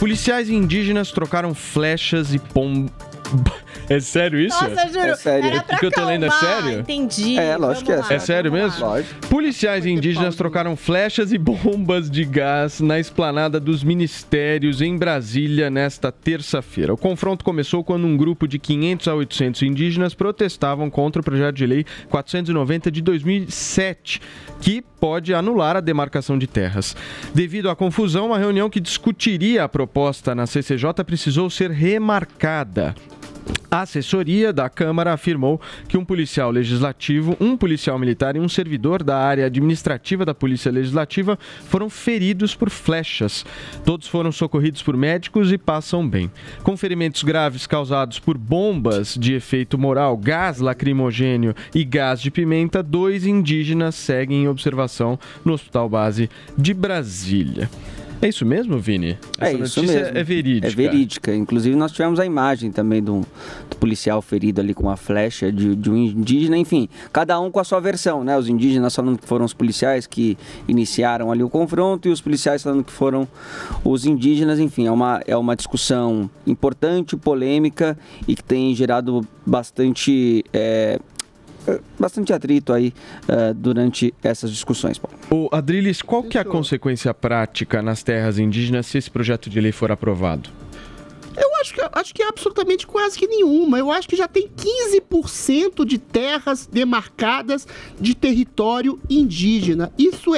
Policiais indígenas trocaram flechas e É sério isso? Nossa, juro. É sério. Era pra O que eu tô lendo é sério? Entendi. Lógico que é sério. É sério mesmo? Lógico. Policiais indígenas trocaram flechas e bombas de gás na esplanada dos ministérios em Brasília nesta terça-feira. O confronto começou quando um grupo de 500 a 800 indígenas protestavam contra o projeto de lei 490 de 2007, que pode anular a demarcação de terras. Devido à confusão, uma reunião que discutiria a proposta na CCJ precisou ser remarcada. A assessoria da Câmara afirmou que um policial legislativo, um policial militar e um servidor da área administrativa da Polícia Legislativa foram feridos por flechas. Todos foram socorridos por médicos e passam bem. Com ferimentos graves causados por bombas de efeito moral, gás lacrimogênio e gás de pimenta, 2 indígenas seguem em observação no Hospital Base de Brasília. É isso mesmo, Vini? Essa isso notícia mesmo. é verídica. É verídica. Inclusive, nós tivemos a imagem também do policial ferido ali com uma flecha de um indígena. Enfim, cada um com a sua versão, né? Os indígenas falando que foram os policiais que iniciaram ali o confronto e os policiais falando que foram os indígenas. Enfim, é uma discussão importante, polêmica e que tem gerado bastante atrito aí durante essas discussões, Paulo. Ô, Adriles, qual que é a consequência prática nas terras indígenas se esse projeto de lei for aprovado? Eu acho que é absolutamente quase que nenhuma. Eu acho que já tem 15% de terras demarcadas de território indígena.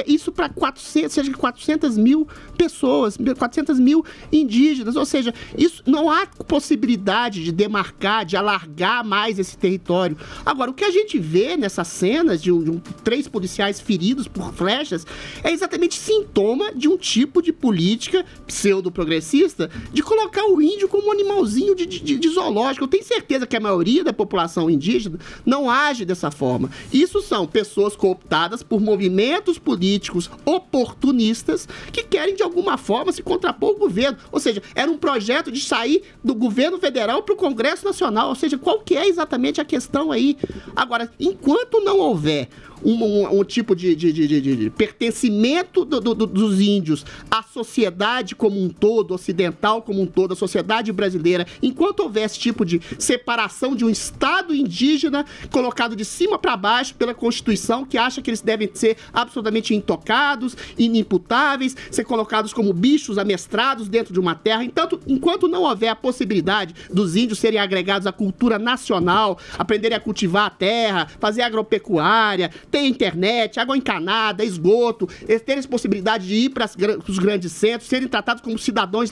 Isso para 400 mil pessoas, 400 mil indígenas. Ou seja, isso não há possibilidade de demarcar, de alargar mais esse território. Agora, o que a gente vê nessas cenas de 3 policiais feridos por flechas é exatamente sintoma de um tipo de política pseudo-progressista de colocar o índio como um animalzinho de zoológico. Eu tenho certeza que a maioria da população indígena não age dessa forma. Isso são pessoas cooptadas por movimentos políticos oportunistas que querem, de alguma forma, se contrapor ao governo. Ou seja, era um projeto de sair do governo federal para o Congresso Nacional. Ou seja, qual que é exatamente a questão aí? Agora, enquanto não houver um tipo de pertencimento dos índios à sociedade como um todo, ocidental como um todo, a sociedade brasileira, enquanto houver esse tipo de separação de um Estado indígena colocado de cima para baixo pela Constituição, que acha que eles devem ser absolutamente intocados, inimputáveis, ser colocados como bichos amestrados dentro de uma terra, enquanto não houver a possibilidade dos índios serem agregados à cultura nacional, aprenderem a cultivar a terra, fazer agropecuária, ter internet, água encanada, esgoto, eles terem essa possibilidade de ir para os grandes centros, serem tratados como cidadãos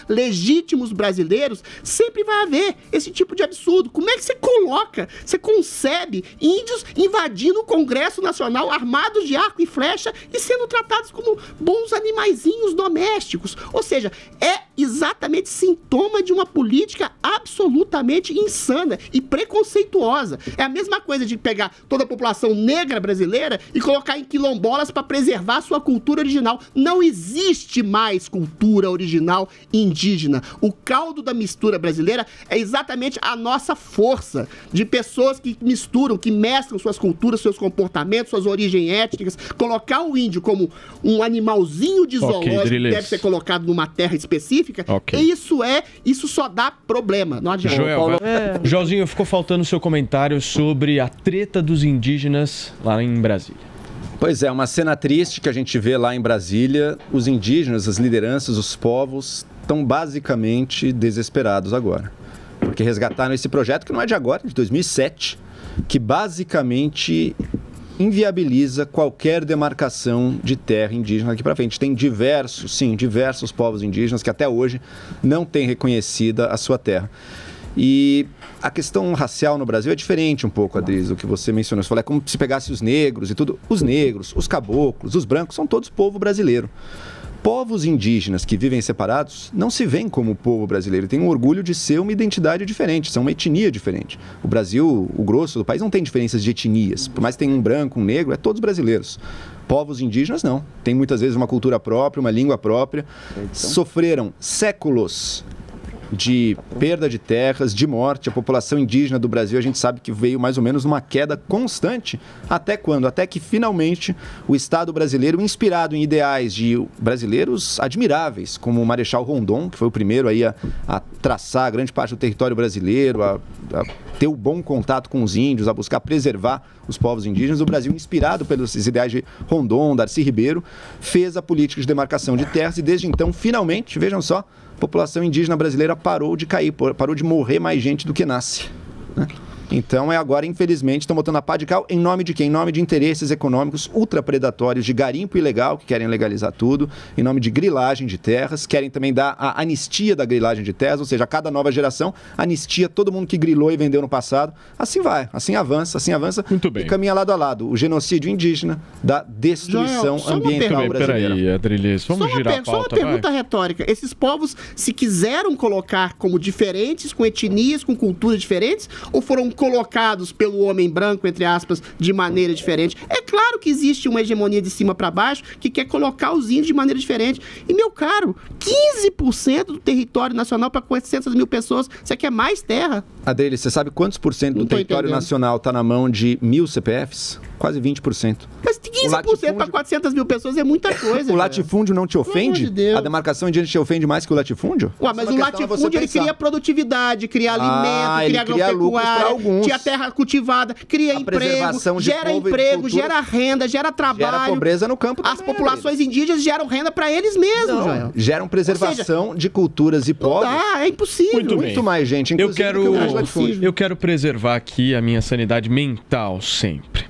legítimos brasileiros, sempre vai haver esse tipo de absurdo. Como é que você concebe índios invadindo o Congresso Nacional armados de arco e flecha e sendo tratados como bons animaizinhos domésticos? Ou seja, é exatamente sintoma de uma política absolutamente insana e preconceituosa. É a mesma coisa de pegar toda a população negra brasileira e colocar em quilombolas para preservar sua cultura original. Não existe mais cultura original indígena. O caldo da mistura brasileira é exatamente a nossa força de pessoas que misturam, que mesclam suas culturas, seus comportamentos, suas origens étnicas. Colocar o índio como um animalzinho de zoológico que deve ser colocado numa terra específica, isso só dá problema. Não adianta. Joelzinho, ficou faltando o seu comentário sobre a treta dos indígenas lá em Brasília. Pois é, uma cena triste que a gente vê lá em Brasília. Os indígenas, as lideranças, os povos estão basicamente desesperados agora. Porque resgataram esse projeto que não é de agora, de 2007, que basicamente inviabiliza qualquer demarcação de terra indígena aqui para frente. Tem diversos povos indígenas que até hoje não têm reconhecida a sua terra. E a questão racial no Brasil é diferente um pouco, Adriles, o que você mencionou. Você falou, é como se pegasse os negros e tudo. Os negros, os caboclos, os brancos, são todos povo brasileiro. Povos indígenas que vivem separados não se veem como povo brasileiro, têm um orgulho de ser uma identidade diferente, são uma etnia diferente. O Brasil, o grosso do país, não tem diferenças de etnias. Por mais que tenha um branco, um negro, é todos brasileiros. Povos indígenas não. Tem muitas vezes uma cultura própria, uma língua própria. Sofreram séculos de perda de terras, de morte. A população indígena do Brasil, a gente sabe que veio mais ou menos numa queda constante. Até quando? Até que finalmente o Estado brasileiro, inspirado em ideais de brasileiros admiráveis, como o Marechal Rondon, que foi o primeiro aí a traçar grande parte do território brasileiro, a ter o bom contato com os índios, a buscar preservar os povos indígenas. O Brasil, inspirado pelos ideais de Rondon, Darcy Ribeiro, fez a política de demarcação de terras e desde então, finalmente, vejam só, a população indígena brasileira parou de cair, parou de morrer mais gente do que nasce, né? Então, agora, infelizmente, estão botando a pá de cal em nome de quem? Em nome de interesses econômicos ultrapredatórios, de garimpo ilegal, que querem legalizar tudo, em nome de grilagem de terras, querem também dar a anistia da grilagem de terras, ou seja, a cada nova geração, anistia todo mundo que grilou e vendeu no passado. Assim vai, assim avança, muito bem. E caminha lado a lado o genocídio indígena da destruição ambiental brasileira. Peraí, Adriles, vamos girar a pauta, só uma pergunta retórica. Esses povos se quiseram colocar como diferentes, com etnias, com culturas diferentes, ou foram colocados pelo homem branco, entre aspas, de maneira diferente? É claro que existe uma hegemonia de cima para baixo que quer colocar os índios de maneira diferente. E, meu caro, 15% do território nacional para 400 mil pessoas, você quer mais terra? Adriles, você sabe quantos por cento do território nacional está na mão de 1.000 CPFs? Quase 20%. Mas 15% para 400 mil pessoas é muita coisa. O latifúndio não te ofende? De a demarcação indígena te ofende mais que o latifúndio? Ué, mas o latifúndio ele cria produtividade, cria alimento, cria agropecuária, cria terra cultivada, cria emprego, gera emprego, gera renda, gera trabalho. Gera pobreza no campo também. As populações indígenas geram renda para eles mesmos, Joel. Geram preservação de culturas e povos. É impossível. Muito mais gente, inclusive, eu quero preservar aqui a minha sanidade mental sempre.